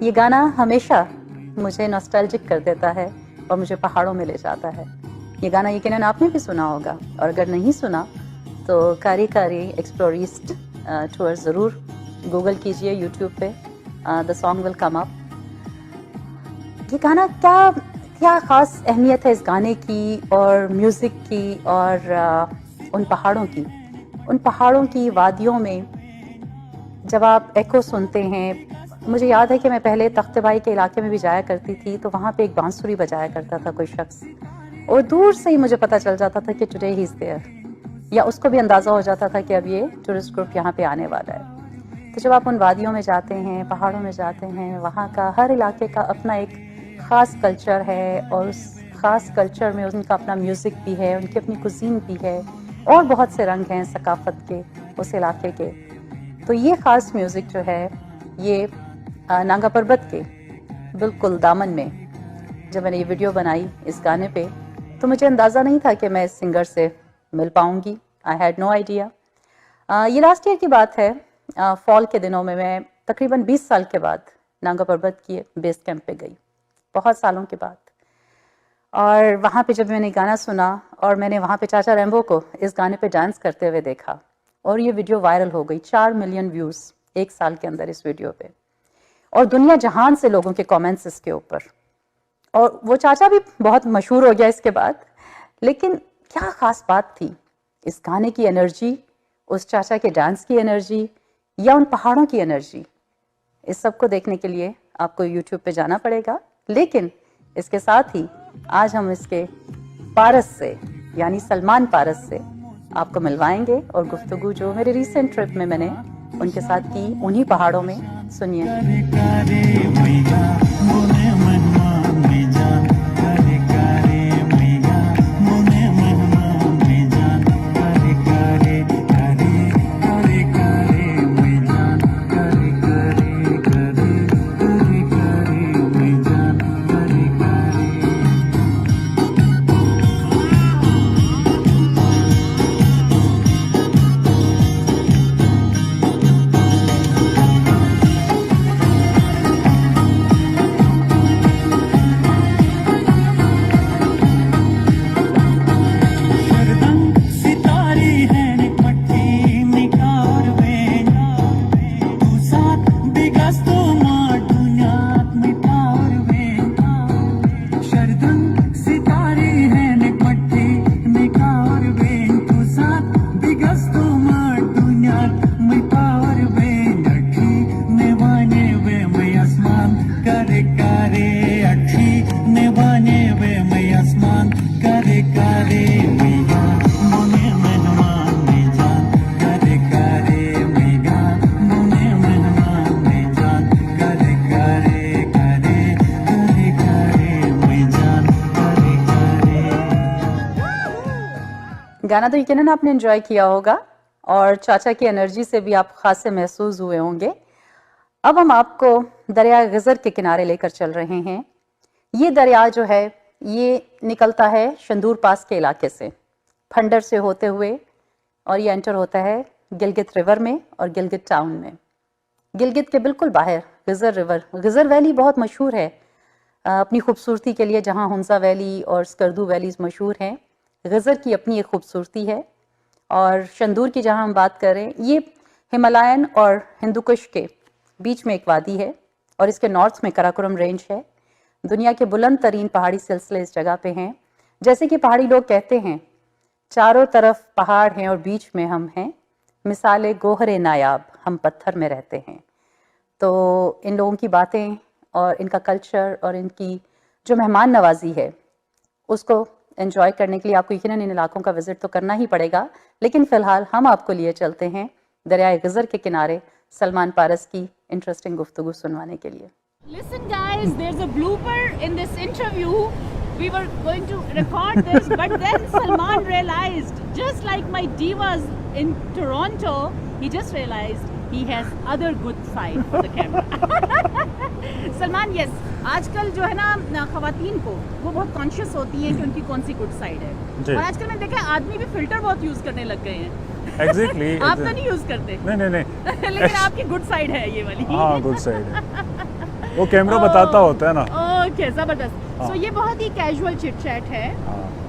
ये गाना हमेशा मुझे नॉस्टैल्जिक कर देता है और मुझे पहाड़ों में ले जाता है। ये गाना यकीनन आपने भी सुना होगा, और अगर नहीं सुना तो कारी कारी एक्सप्लोरिस्ट टूर ज़रूर गूगल कीजिए यूट्यूब पे, the song will come up. ये गाना क्या ख़ास अहमियत है इस गाने की और म्यूज़िक की और उन पहाड़ों की वादियों में जब आप एको सुनते हैं। मुझे याद है कि मैं पहले तख्तेबाई के इलाके में भी जाया करती थी, तो वहाँ पे एक बांसुरी बजाया करता था कोई शख्स, और दूर से ही मुझे पता चल जाता था कि टुडे ही इज़ देयर, या उसको भी अंदाज़ा हो जाता था कि अब ये टूरिस्ट ग्रुप यहाँ पे आने वाला है। तो जब आप उन वादियों में जाते हैं, पहाड़ों में जाते हैं, वहाँ का हर इलाके का अपना एक ख़ास कल्चर है, और उस ख़ास कल्चर में उनका अपना म्यूज़िक भी है, उनकी अपनी कुज़ीन भी है, और बहुत से रंग हैं सकाफ़त के उस इलाके के। तो ये ख़ास म्यूज़िक जो है, ये नांगा पर्वत के बिल्कुल दामन में जब मैंने ये वीडियो बनाई इस गाने पे, तो मुझे अंदाज़ा नहीं था कि मैं इस सिंगर से मिल पाऊँगी। I had no idea. ये लास्ट ईयर की बात है, फॉल के दिनों में मैं तकरीबन 20 साल के बाद नांगा पर्वत की बेस कैंप पे गई, बहुत सालों के बाद। और वहाँ पे जब मैंने गाना सुना और मैंने वहाँ पे चाचा रैम्बो को इस गाने पे डांस करते हुए देखा, और ये वीडियो वायरल हो गई, 4 मिलियन व्यूज़ एक साल के अंदर इस वीडियो पे, और दुनिया जहान से लोगों के कमेंट्स इसके ऊपर। और वो चाचा भी बहुत मशहूर हो गया इसके बाद। लेकिन क्या ख़ास बात थी इस गाने की एनर्जी, उस चाचा के डांस की एनर्जी, या उन पहाड़ों की एनर्जी? इस सब को देखने के लिए आपको यूट्यूब पे जाना पड़ेगा। लेकिन इसके साथ ही आज हम इसके पारस से, यानी सलमान पारस से आपको मिलवाएंगे, और गुफ्तगू जो मेरे रिसेंट ट्रिप में मैंने उनके साथ की उन्हीं पहाड़ों में, सुनिए। गाना तो यकीनन आपने एंजॉय किया होगा, और चाचा की एनर्जी से भी आप खासे महसूस हुए होंगे। अब हम आपको दरिया गज़र के किनारे लेकर चल रहे हैं। ये दरिया जो है, ये निकलता है शंदूर पास के इलाके से, फंडर से होते हुए, और ये एंटर होता है गिलगित रिवर में और गिलगित टाउन में। गिलगित के बिल्कुल बाहर गज़र रिवर, गज़र वैली बहुत मशहूर है अपनी खूबसूरती के लिए, जहाँ हुंजा वैली और स्कर्दू वैलीज मशहूर हैं। गज़र की अपनी एक खूबसूरती है। और शंदूर की जहाँ हम बात करें, ये हिमालयन और हिंदुकुश के बीच में एक वादी है, और इसके नॉर्थ में कराकोरम रेंज है। दुनिया के बुलंद तरीन पहाड़ी सिलसिले इस जगह पे हैं। जैसे कि पहाड़ी लोग कहते हैं, चारों तरफ पहाड़ हैं और बीच में हम हैं, मिसाले गोहरे नायाब, हम पत्थर में रहते हैं। तो इन लोगों की बातें और इनका कल्चर और इनकी जो मेहमान नवाजी है, उसको एंजॉय करने के लिए आपको यकीनन इन इलाकों का विजिट तो करना ही पड़ेगा। लेकिन फ़िलहाल हम आपको लिए चलते हैं दरियाए गज़र के किनारे सलमान पारस की इंटरेस्टिंग गुफ्तगू सुनवाने के लिए। Listen guys, there's a blooper in this interview we were going to record this, but then Salman realized, just like my divas in Toronto, he just realized he has other good side for the camera. Salman, yes, आजकल जो है ना खवातीन को वो बहुत conscious होती हैं कि उनकी कौन सी गुड साइड है, और आजकल मैंने देखा आदमी भी फिल्टर बहुत यूज करने लग गए हैं. एग्जैक्टली आप तो नहीं यूज करते. नहीं लेकिन आपकी गुड साइड है ये वाली. हाँ, गुड साइड है, वो कैमरा बताता होता है ना. ओके, जबरदस्त. सो ये बहुत ही कैजुअल चिट चैट है.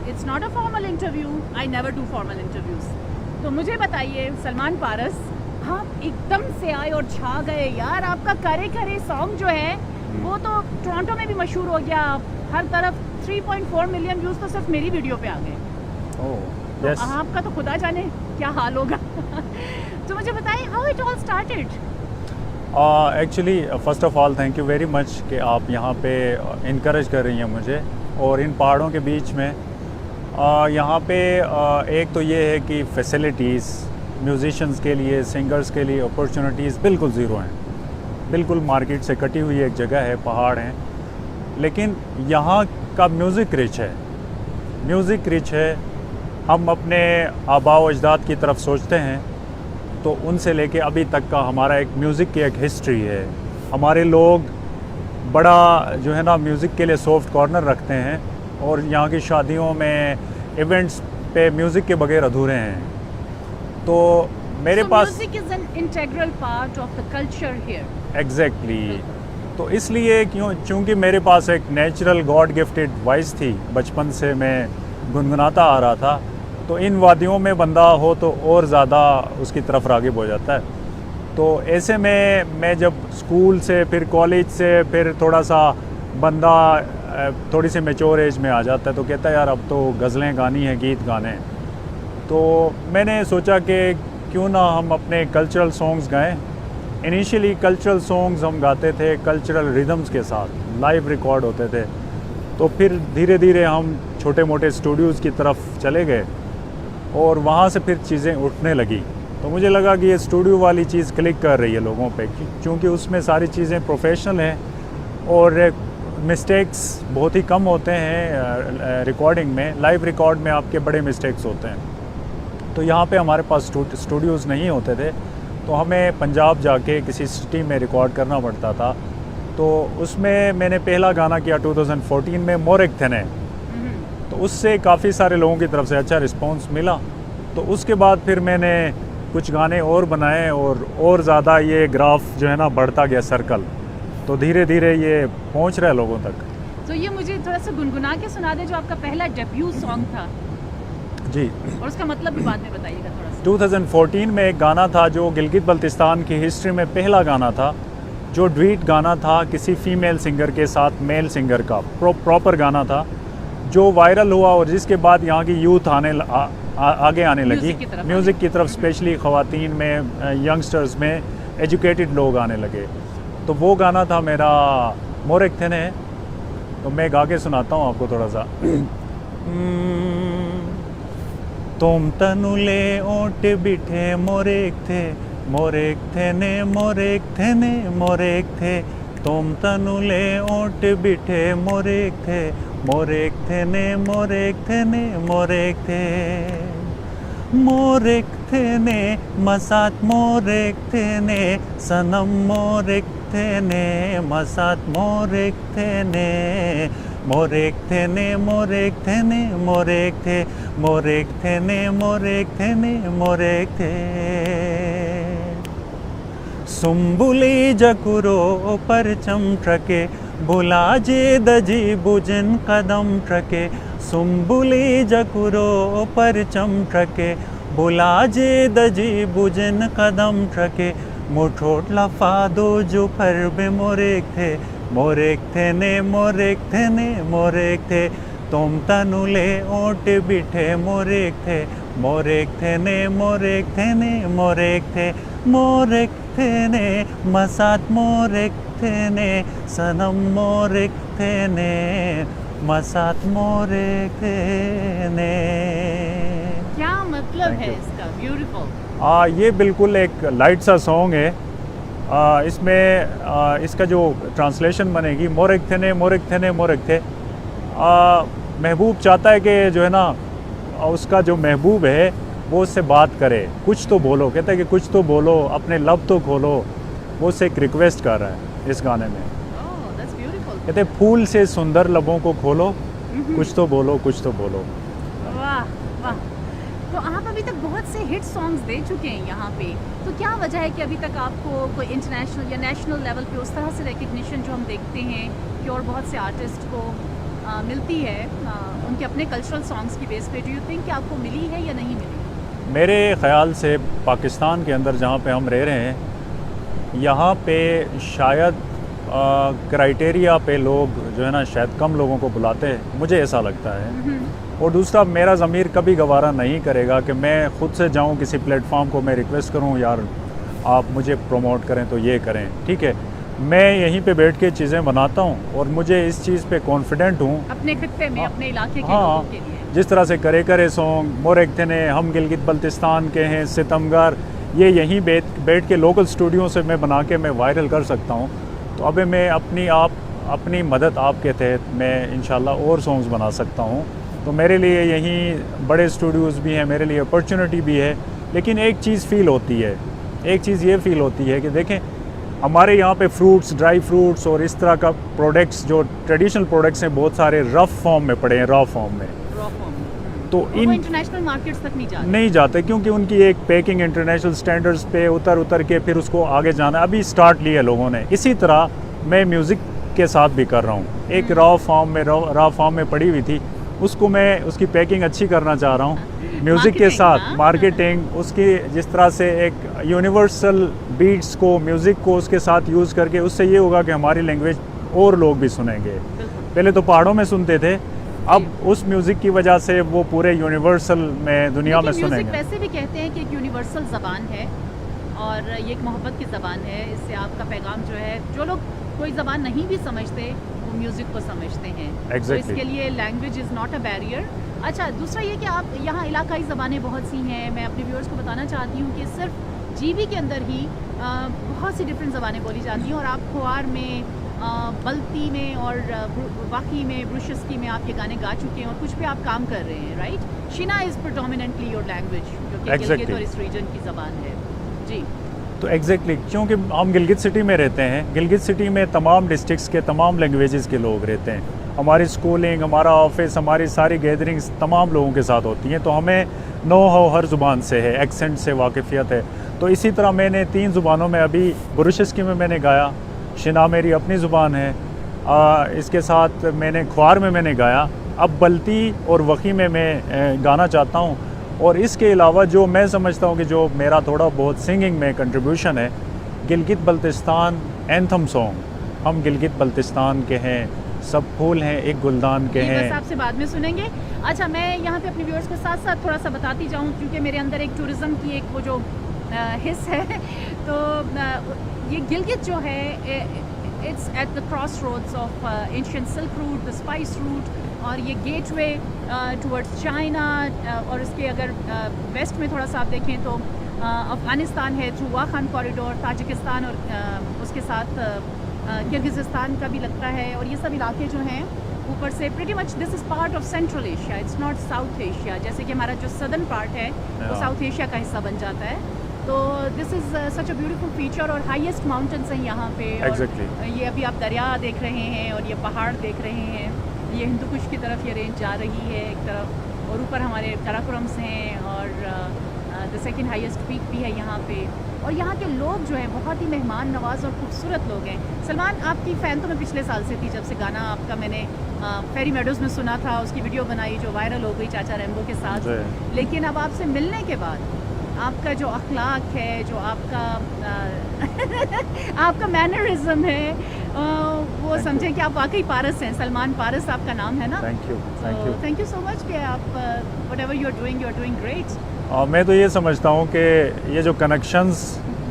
It's not a formal interview. I never do formal interviews. तो मुझे बताइए सलमान पारस, हाँ एकदम से आए और छा गए यार. आपका करे करे सॉन्ग जो है वो तो टोरंटो में भी मशहूर हो गया. हर तरफ 3.4 मिलियन व्यूज तो सिर्फ मेरी वीडियो पे आ गए. तो आपका तो खुदा जाने क्या हाल होगा. तो मुझे बताइए how it all started. Actually first of all thank you very much कि आप यहाँ पे इनकरेज कर रही हैं मुझे. और इन पहाड़ों के बीच में यहाँ पे एक तो ये है कि फैसिलिटीज़ म्यूज़िशंस के लिए, सिंगर्स के लिए अपॉर्चुनिटीज़ बिल्कुल ज़ीरो हैं. बिल्कुल मार्केट से कटी हुई एक जगह है, पहाड़ हैं, लेकिन यहाँ का म्यूज़िक रिच है. म्यूज़िक रिच है. हम अपने आबाओ अजदाद की तरफ सोचते हैं तो उनसे लेके अभी तक का हमारा एक म्यूज़िक की एक हिस्ट्री है. हमारे लोग बड़ा जो है ना म्यूज़िक के लिए सॉफ्ट कॉर्नर रखते हैं, और यहाँ की शादियों में इवेंट्स पे म्यूज़िक के बगैर अधूरे हैं. तो मेरे पास music is an integral part of the culture here. Exactly. तो इसलिए चूँकि मेरे पास एक नेचुरल गॉड गिफ्टेड वॉइस थी, बचपन से मैं गुनगुनाता आ रहा था, तो इन वादियों में बंदा हो तो और ज़्यादा उसकी तरफ राग़िब हो जाता है. तो ऐसे में मैं जब स्कूल से, फिर कॉलेज से, फिर थोड़ा सा बंदा थोड़ी सी मैच्योर एज में आ जाता है, तो कहता है यार अब तो गज़लें गानी है, गीत गाने हैं. तो मैंने सोचा कि क्यों ना हम अपने कल्चरल सॉन्ग्स गाएं. इनिशियली कल्चरल सॉन्ग्स हम गाते थे कल्चरल रिदम्स के साथ, लाइव रिकॉर्ड होते थे. तो फिर धीरे धीरे हम छोटे मोटे स्टूडियोज़ की तरफ चले गए, और वहाँ से फिर चीज़ें उठने लगी. तो मुझे लगा कि ये स्टूडियो वाली चीज़ क्लिक कर रही है लोगों पे, क्योंकि उसमें सारी चीज़ें प्रोफेशनल हैं और मिस्टेक्स बहुत ही कम होते हैं रिकॉर्डिंग में. लाइव रिकॉर्ड में आपके बड़े मिस्टेक्स होते हैं. तो यहाँ पे हमारे पास स्टूडियोज़ नहीं होते थे, तो हमें पंजाब जाके किसी सिटी में रिकॉर्ड करना पड़ता था. तो उसमें मैंने पहला गाना किया 2014 में, मोरेक थेने. तो उससे काफ़ी सारे लोगों की तरफ से अच्छा रिस्पांस मिला. तो उसके बाद फिर मैंने कुछ गाने और बनाए, और ज़्यादा ये ग्राफ जो है ना बढ़ता गया, सर्कल. तो धीरे धीरे ये पहुंच रहा है लोगों तक. तो ये मुझे थोड़ा सा गुनगुना के सुना दे, जो आपका पहला डेब्यू सॉन्ग था. जी, और उसका मतलब भी बाद में बताइएगा थोड़ा सा. 2014 में एक गाना था जो गिलगित बल्तिस्तान की हिस्ट्री में पहला गाना था, जो ड्यूट गाना था किसी फीमेल सिंगर के साथ मेल सिंगर का. प्रॉपर गाना था जो वायरल हुआ, और जिसके बाद यहाँ की यूथ आगे आने लगी म्यूज़िक की तरफ, स्पेशली ख़वातीन में, यंगस्टर्स में, एजुकेटेड लोग आने लगे. तो वो गाना था मेरा मोरेक थेने. तो मैं गा के सुनाता हूँ आपको थोड़ा सा. तुम तनुले ओट बिठे मोरेक थे, मोरेक थेने, मोरेक थेने, मोरेक थे. तुम तनुले ओट बिठे मोरेक थे, मोरेक थेने, मोरेक थेने, मोरेक थे. मोरेक थेने मसात मोरेक थेने, सनम मोरेक थेने मसात मोरेक थेने. मोरेक थेने, मोरेक थेने, मोरेक थे. मोरेक थेने, मोरेक थेने, मोरेक थे. सुम्बुली जकुरो परचम ट्रके, बुलाजे दजी बुजन कदम ट्रके. सुम्बुली जकुरो परचम ट्रके, बुलाजे दजी बुजन कदम ट्रके. मुठोट लफा दो जो पर बे मोरेक थे, मोरेक थेने, मोरेक थेने, मोरेक थे. तुम तनुले ओट बिठे मोरेक थे, मोरेक थेने, मोरेक थेने, मोरेक थे. मोरेक थेने मसात मोरेक थेने, सनम मोरेक थेने मसात मोरेक थेने. क्या मतलब है इसका? ब्यूटीफुल. ये बिल्कुल एक लाइट सा सॉन्ग है. इसमें इसका जो ट्रांसलेशन बनेगी, मोरेक थेने, मोरेक थेने, मोरेक थे. महबूब चाहता है कि जो है ना उसका जो महबूब है वो उससे बात करे, कुछ तो बोलो, कहता है कि कुछ तो बोलो, अपने लब तो खोलो। वो उससे एक रिक्वेस्ट कर रहा है इस गाने में। Oh, that's beautiful. कहते हैं फूल से सुंदर लबों को खोलो, कुछ तो बोलो, कुछ तो बोलो। वाह वाह। तो आप अभी तक बहुत से हिट सॉन्ग्स दे चुके हैं यहाँ पे, तो क्या वजह है कि अभी तक आपको कोई इंटरनेशनल या नेशनल लेवल पे उस तरह से रिकग्निशन जो हम देखते हैं कि और बहुत से आर्टिस्ट को मिलती है उनके अपने कल्चरल सॉन्ग्स की बेस पे, डू यू थिंक कि आपको मिली है या नहीं मिली? मेरे ख़्याल से पाकिस्तान के अंदर जहाँ पे हम रह रहे हैं, यहाँ पे शायद क्राइटेरिया पे लोग जो है ना शायद कम लोगों को बुलाते हैं, मुझे ऐसा लगता है। और दूसरा, मेरा ज़मीर कभी गवारा नहीं करेगा कि मैं ख़ुद से जाऊँ किसी प्लेटफॉर्म को, मैं रिक्वेस्ट करूँ यार आप मुझे प्रमोट करें तो ये करें, ठीक है। मैं यहीं पे बैठ के चीज़ें बनाता हूँ और मुझे इस चीज़ पे कॉन्फिडेंट हूँ। अपने खित्ते में, अपने इलाके के हाँ, लोगों के लिए। जिस तरह से करे करे सॉन्ग, मोरग थे ने, हम गिलगित बल्तिस्तान के हैं, सितमगर, ये यहीं बैठ के लोकल स्टूडियो से मैं बना के मैं वायरल कर सकता हूँ। तो अब मैं अपनी मदद आपके तहत मैं इंशाल्लाह और सॉन्ग्स बना सकता हूँ। तो मेरे लिए यहीं बड़े स्टूडियोज़ भी हैं, मेरे लिए अपॉर्चुनिटी भी है। लेकिन एक चीज़ फ़ील होती है, एक चीज़ ये फ़ील होती है कि देखें हमारे यहाँ पे फ्रूट्स, ड्राई फ्रूट्स और इस तरह का प्रोडक्ट्स जो ट्रेडिशनल प्रोडक्ट्स हैं बहुत सारे रफ़ फॉर्म में पड़े हैं, रॉ फॉर्म में। तो वो इंटरनेशनल मार्केट्स तक नहीं जाते क्योंकि उनकी एक पैकिंग इंटरनेशनल स्टैंडर्ड्स पे उतर के फिर उसको आगे जाना अभी स्टार्ट लिया लोगों ने। इसी तरह मैं म्यूज़िक के साथ भी कर रहा हूँ। एक रॉ फॉर्म में पड़ी हुई थी, उसको मैं उसकी पैकिंग अच्छी करना चाह रहा हूँ म्यूज़िक के साथ, मार्केटिंग उसकी, जिस तरह से एक यूनिवर्सल बीट्स को, म्यूज़िक को उसके साथ यूज़ करके, उससे ये होगा कि हमारी लैंग्वेज और लोग भी सुनेंगे। पहले तो पहाड़ों में सुनते थे, अब उस म्यूज़िक की वजह से वो पूरे यूनिवर्सल में दुनिया में सुनेंगे। वैसे भी कहते हैं कि एक यूनिवर्सल ज़बान है और ये एक मोहब्बत की ज़बान है। इससे आपका पैगाम जो है, जो लोग कोई ज़बान नहीं भी समझते वो म्यूज़िक को समझते हैं। Exactly. तो इसके लिए language is not a barrier. अच्छा, दूसरा ये कि आप यहाँ इलाकाई ज़बानें बहुत सी हैं। मैं अपने व्यूअर्स को बताना चाहती हूँ कि सिर्फ जीवी के अंदर ही बहुत सी डिफरेंट ज़बानें बोली जाती हैं और आप खुआर में, बल्ती में और वाकई में, ब्रुशस्की में आप ये गाने गा चुके हैं और कुछ पे आप काम कर रहे हैं, right? Sina is predominantly your language, जो कि गिलगित और इस रीजन की ज़बान है। जी, तो एग्जैक्टली क्योंकि हम गिलगित सिटी में रहते हैं, गिलगित सिटी में तमाम डिस्ट्रिक्ट्स के तमाम लैंग्वेजेस के लोग रहते हैं। हमारी स्कूलिंग, हमारा ऑफिस, हमारी सारी गैदरिंग्स तमाम लोगों के साथ होती हैं, तो हमें नो हाउ हर ज़ुबान से है, एक्सेंट से वाकिफ़ियत है। तो इसी तरह मैंने 3 ज़ुबानों में अभी ब्रुशस्की में मैंने गाया, शिना मेरी अपनी ज़ुबान है, इसके साथ मैंने ख्वार में मैंने गाया, अब बल्ती और वकी में मैं गाना चाहता हूँ। और इसके अलावा जो मैं समझता हूँ कि जो मेरा थोड़ा बहुत सिंगिंग में कंट्रीब्यूशन है, गिलगित बल्तिस्तान एंथम सॉन्ग, हम गिलगित बल्तिस्तान के हैं, सब फूल हैं एक गुलदान के हैं। बस आपसे बाद में सुनेंगे। अच्छा, मैं यहाँ पे अपने व्यूअर्स को साथ साथ थोड़ा सा बताती जाऊँ, क्योंकि मेरे अंदर एक टूरिज़्म की एक वो जो हिस्स है, तो ये गिलगित जो है, it's at the crossroads of ancient silk route, the spice route, और ये गेटवे टुवर्ड्स चाइना। और इसके अगर वेस्ट में थोड़ा सा आप देखें तो अफ़गानिस्तान है थ्रू वाखान कॉरिडोर, ताजिकिस्तान और उसके साथ किर्गिज़स्तान का भी लगता है। और ये सब इलाके जो हैं ऊपर से pretty much this is part of central Asia, it's not south Asia. जैसे कि हमारा जो सदर्न पार्ट है वो साउथ एशिया का हिस्सा बन जाता है। तो this is such a beautiful feature और हाईएस्ट माउंटेन्स हैं यहाँ पे। Exactly. ये अभी आप दरिया देख रहे हैं और ये पहाड़ देख रहे हैं, ये हिंदू कुश की तरफ ये रेंज जा रही है एक तरफ, और ऊपर हमारे काराकोरम्स हैं और द सेकंड हाईएस्ट पीक भी है यहाँ पे। और यहाँ के लोग जो हैं बहुत ही मेहमान नवाज और खूबसूरत लोग हैं। सलमान, आपकी फ़ैन तो मैं पिछले साल से थी, जब से गाना आपका मैंने फेरी मेडोज़ में सुना था, उसकी वीडियो बनाई जो वायरल हो गई चाचा रैम्बो के साथ। लेकिन अब आपसे मिलने के बाद आपका जो अखलाक है, जो आपका आपका मैनरिज्म है, वो समझें कि आप वाकई पारस हैं। सलमान पारस आपका नाम है ना? थैंक यू सो मच कि आप whatever you are doing great. मैं तो ये समझता हूँ कि ये जो कनेक्शंस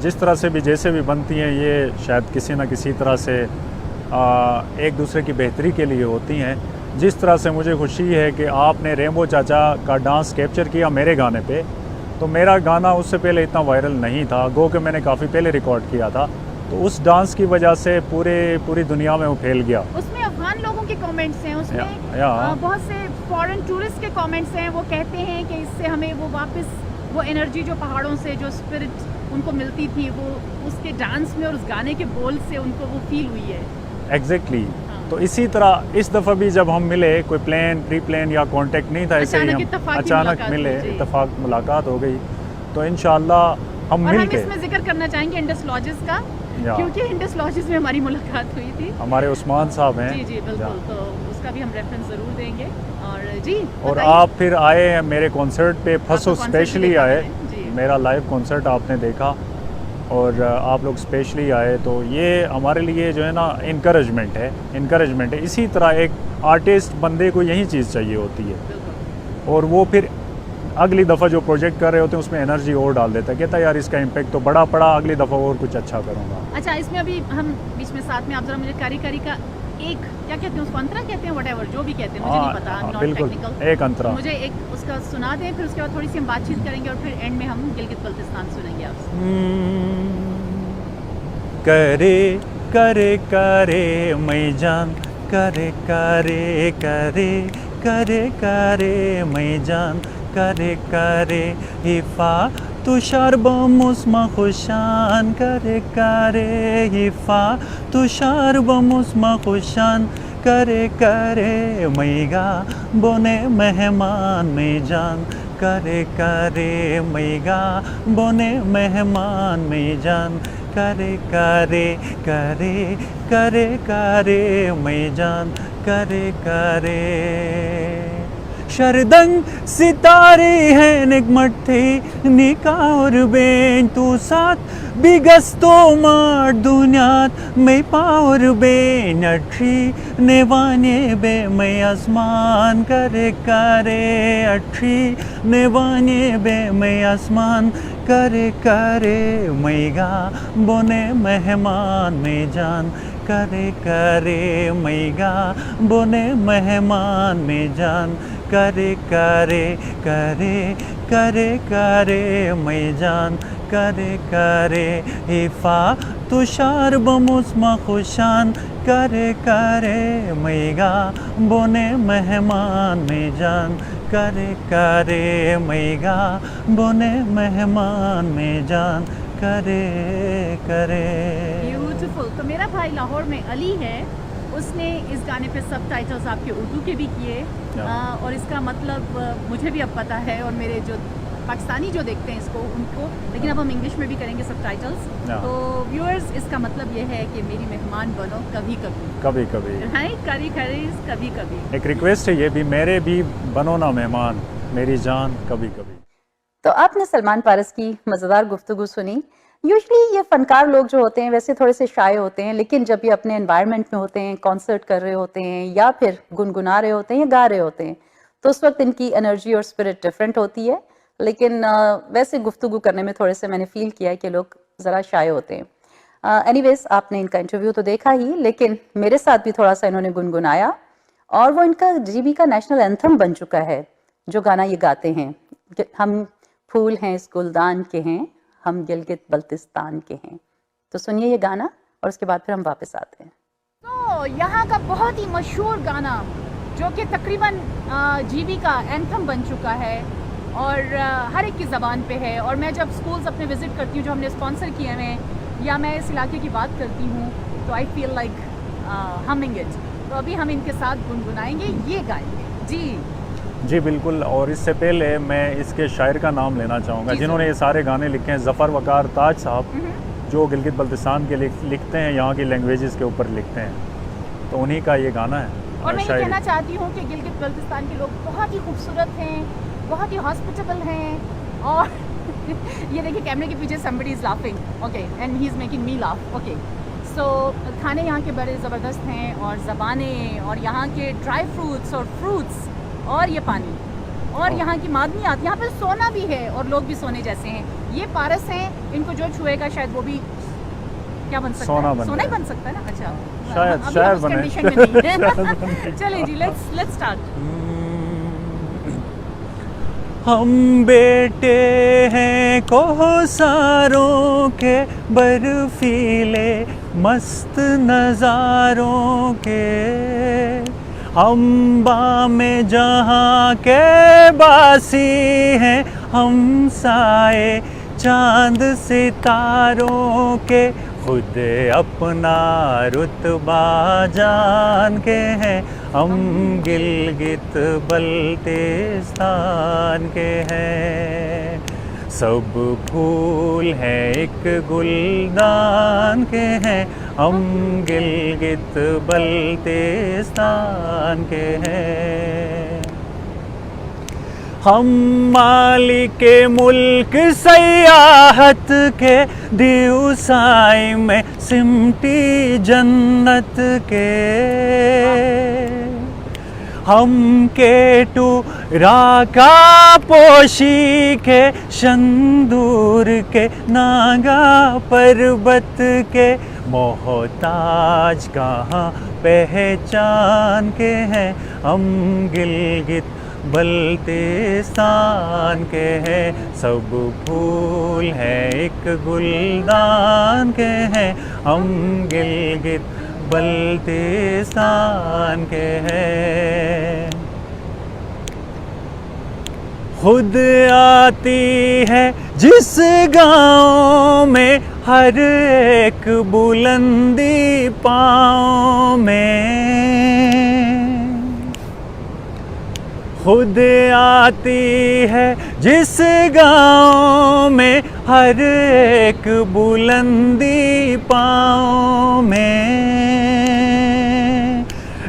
जिस तरह से भी जैसे भी बनती हैं, ये शायद किसी न किसी तरह से एक दूसरे की बेहतरी के लिए होती हैं। जिस तरह से मुझे खुशी है कि आपने रैम्बो चाचा का डांस कैप्चर किया मेरे गाने पे, तो मेरा गाना उससे पहले इतना वायरल नहीं था, गो कि मैंने काफ़ी पहले रिकॉर्ड किया था, तो उस डांस की वजह से पूरी दुनिया में वो फैल गया। उसमें अफगान लोगों के कमेंट्स हैं, उसमें बहुत से फॉरेन टूरिस्ट के कमेंट्स हैं, वो कहते हैं कि इससे हमें वो वापस वो एनर्जी जो पहाड़ों से जो स्पिरिट उनको मिलती थी, वो उसके डांस में और उस गाने के बोल से उनको वो फील हुई है। एग्जैक्टली हाँ। तो इसी तरह इस दफ़ा भी जब हम मिले, कोई प्लान प्री प्लान या कांटेक्ट नहीं था, ऐसे ही अचानक हम इत्तफाकी अचानक मुलाकात मिले, हुई, जी। इत्तफाक मुलाकात हो गई। तो इंशाल्लाह हम और मिल हम के इसमें जिक्र करना चाहेंगे इंडस लॉजेस का, या क्योंकि इंडस लॉजेस में हमारी मुलाकात हुई थी। हमारे उस्मान साहब हैं। जी जी बिल्कुल, तो उसका भी हम रेफरेंस ज़रूर देंगे। और जी और बताइए। आप फिर आए हैं मेरे कॉन्सर्ट पे, फसो आपका concert भी स्पेशली देखा आए, मैंने, जी। मेरा लाइव कॉन्सर्ट आपने देखा और आप लोग स्पेशली आए, तो ये हमारे लिए जो है ना इनकरेजमेंट है। इसी तरह एक आर्टिस्ट बंदे को यही चीज़ चाहिए होती है, बिल्कुल। और वो फिर अगली दफ़ा जो प्रोजेक्ट कर रहे होते हैं उसमें एनर्जी और डाल देता है, कहता है यार इसका इम्पैक्ट तो बड़ा पड़ा, अगली दफ़ा और कुछ अच्छा करूँगा। अच्छा, इसमें अभी हम बीच में साथ में आप जरा मुझे कारी कारी का एक क्या कहते हैं उसको, अंतरा कहते हैं, व्हाटएवर जो भी कहते हैं, मुझे नहीं पता, हाँ, नॉट बिल्कुल टेक्निकल। एक अंतरा। मुझे एक उसका सुना दें, फिर उसके बाद थोड़ी सी हम बातचीत करेंगे और फिर एंड में हम गिलगित बल्तिस्तान सुनेंगे आपसे। करे करे करे मैं जान, करे करे करे करे करे मैं जान, करे करे हिफा तुषार बमुस्मा खुशान, करे करे हिफा तुषार बमुस्मा खुशान, करे करे मैगा बोने मेहमान में जान, करे करे मैगा बोने मेहमान में जान, करे करे करे करे करे मैं जान, करे करे शरदंग सितारे हैं निगमट थे निका और बेन तू साथ बिगस्तो मार दुनियात मैं पावर बेन अठी नेवाने बे मैं आसमान, करे करे अठी नेवाने बे मैं आसमान, करे करे मैगा बोने मेहमान में जान, करे करे मैगा बोने मेहमान में जान, करे करे करे करे करे मैं जान, करे करे हिफा तुषार बमुस्मा खुशान, करे करे मैगा बोने मेहमान में जान, करे करे मैगा बोने मेहमान में जान, करे करे। ब्यूटीफुल। तो मेरा भाई लाहौर में अली है, उसने इस गाने पे सब टाइटल्स आपके उर्दू के भी किए, और इसका मतलब मुझे भी अब पता है, और मेरे जो पाकिस्तानी जो देखते हैं इसको उनको, लेकिन अब हम इंग्लिश में भी करेंगे सब टाइटल्स। तो व्यूअर्स, इसका मतलब ये है कि मेरी मेहमान बनो कभी कभी, कभी कभी है करी करी कभी कभी। एक रिक्वेस्ट है ये भी, मेरे भी बनो ना मेहमान मेरी जान कभी कभी। तो आपने सलमान पारस की मज़ेदार गुफ्तगू सुनी। यूजुअली ये फनकार लोग जो होते हैं वैसे थोड़े से शाय होते हैं, लेकिन जब ये अपने एनवायरनमेंट में होते हैं, कॉन्सर्ट कर रहे होते हैं या फिर गुनगुना रहे होते हैं या गा रहे होते हैं, तो उस वक्त इनकी एनर्जी और स्पिरिट डिफरेंट होती है। लेकिन वैसे गुफ्तगू करने में थोड़े से मैंने फील किया है कि लोग ज़रा शाय होते हैं। एनीवेज, आपने इनका इंटरव्यू तो देखा ही, लेकिन मेरे साथ भी थोड़ा सा इन्होंने गुनगुनाया, और वो इनका जीबी का नेशनल एंथम बन चुका है, जो गाना ये गाते हैं, हम फूल हैं इस गुलदान के हैं, हम गिलगित बल्तिस्तान के हैं। तो सुनिए ये गाना और उसके बाद फिर हम वापस आते हैं। तो यहाँ का बहुत ही मशहूर गाना जो कि तकरीबन जीबी का एंथम बन चुका है और हर एक की ज़बान पे है, और मैं जब स्कूल्स अपने विज़िट करती हूँ जो हमने स्पॉन्सर किए हैं, या मैं इस इलाके की बात करती हूँ, तो I feel like humming it. तो अभी हम इनके साथ गुनगुनाएंगे, ये गाएंगे। जी जी बिल्कुल। और इससे पहले मैं इसके शायर का नाम लेना चाहूँगा जिन्होंने ये सारे गाने लिखे हैं, ज़फ़र वकार ताज साहब, जो गिलगित बल्तिस्तान के लिखते हैं, यहाँ की लैंग्वेजेस के ऊपर लिखते हैं, तो उन्हीं का ये गाना है। और मैं ये कहना चाहती हूँ कि गिलगित बल्तिस्तान के लोग बहुत ही खूबसूरत हैं, बहुत ही हॉस्पिटेबल हैं, और ये देखिए कैमरे के पीछे somebody is laughing, okay, and he is making me laugh, okay. So खाने यहाँ के बड़े ज़बरदस्त हैं, और ज़बानें, और यहाँ के ड्राई फ्रूट्स और फ्रूट्स, और ये पानी, और यहाँ की मादनियात, यहाँ पर सोना भी है और लोग भी सोने जैसे हैं। ये पारस हैं, इनको जो छुएगा शायद वो भी क्या बन सकता सोना है, बन सोना ही जाए। बन सकता है ना। अच्छा, शायद अभी शायद हम उस बने। कंडीशन में नहीं हैं। शायद बने। चलें जी, लेट्स स्टार्ट। हम बेटे हैं कोहसारों के, बर्फीले मस्त नज़ारों के, अम्बा में जहाँ के बासी हैं हम साए चांद सितारों के, खुद अपना रुतबा जान के हैं हम गिलगित बल्तिस्तान के हैं। सब फूल हैं एक गुलदान के हैं हम गिलगित बल्तिस्तान के हैं। हम मालिके मुल्क सयाहत के दिवसाई में सिमटी जन्नत के, हम केटू राका पोशी के शंदूर के नागा पर्वत के, मोहताज कहाँ पहचान के हैं हम गिलगित बल्तिस्तान के हैं। सब फूल हैं एक गुलदान के हैं हम गिलगित बल्तिस्तान के हैं। खुद आती है जिस गाँव में हर एक बुलंदी पाँव में, खुद आती है जिस गाँव में हर एक बुलंदी पाँव में,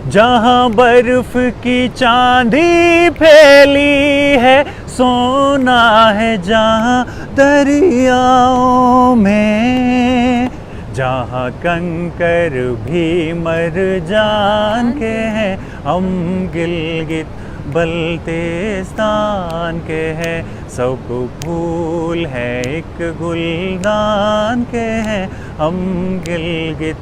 जहाँ बर्फ की चांदी फैली है सोना है जहाँ दरियाओं में, जहाँ कंकर भी मर जान के हैं हम गिलगित बल्तिस्तान के हैं। सब फूल हैं एक गुलदान के हैं हम गिलगित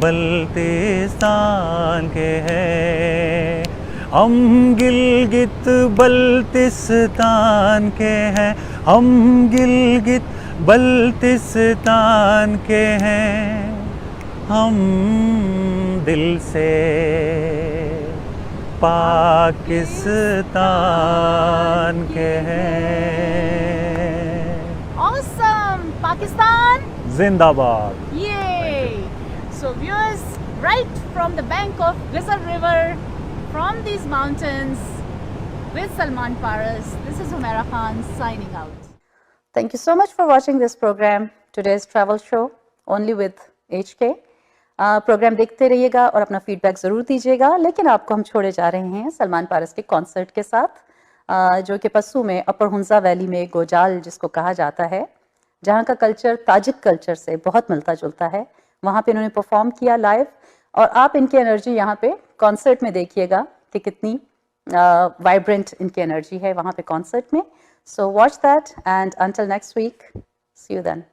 बल्तिस्तान के हैं। हम गिलगित बल्तिस्तान के हैं, हम गिलगित बल्तिस्तान के हैं। हम दिल से पाकिस्तान के हैं। Awesome! Pakistan! जिंदाबाद। Yay! So viewers, right from the bank of Gisar River, from these mountains, with Salman Paras, this is Humaira Khan signing out. Thank you so much for watching this program, today's travel show, only with HK. Programme देखते रहिएगा और अपना feedback ज़रूर दीजिएगा। लेकिन आपको हम छोड़े जा रहे हैं सलमान पारस के कॉन्सर्ट के साथ, जो कि पस्सू में अपर हुंजा वैली में गोजाल जिसको कहा जाता है, जहाँ का कल्चर ताजिक कल्चर से बहुत मिलता जुलता है, वहाँ पे इन्होंने परफॉर्म किया लाइव। और आप इनकी एनर्जी यहाँ पे कॉन्सर्ट में देखिएगा कि कितनी वाइब्रेंट इनकी एनर्जी है वहाँ पे कॉन्सर्ट में। So watch that and until next week, see you then.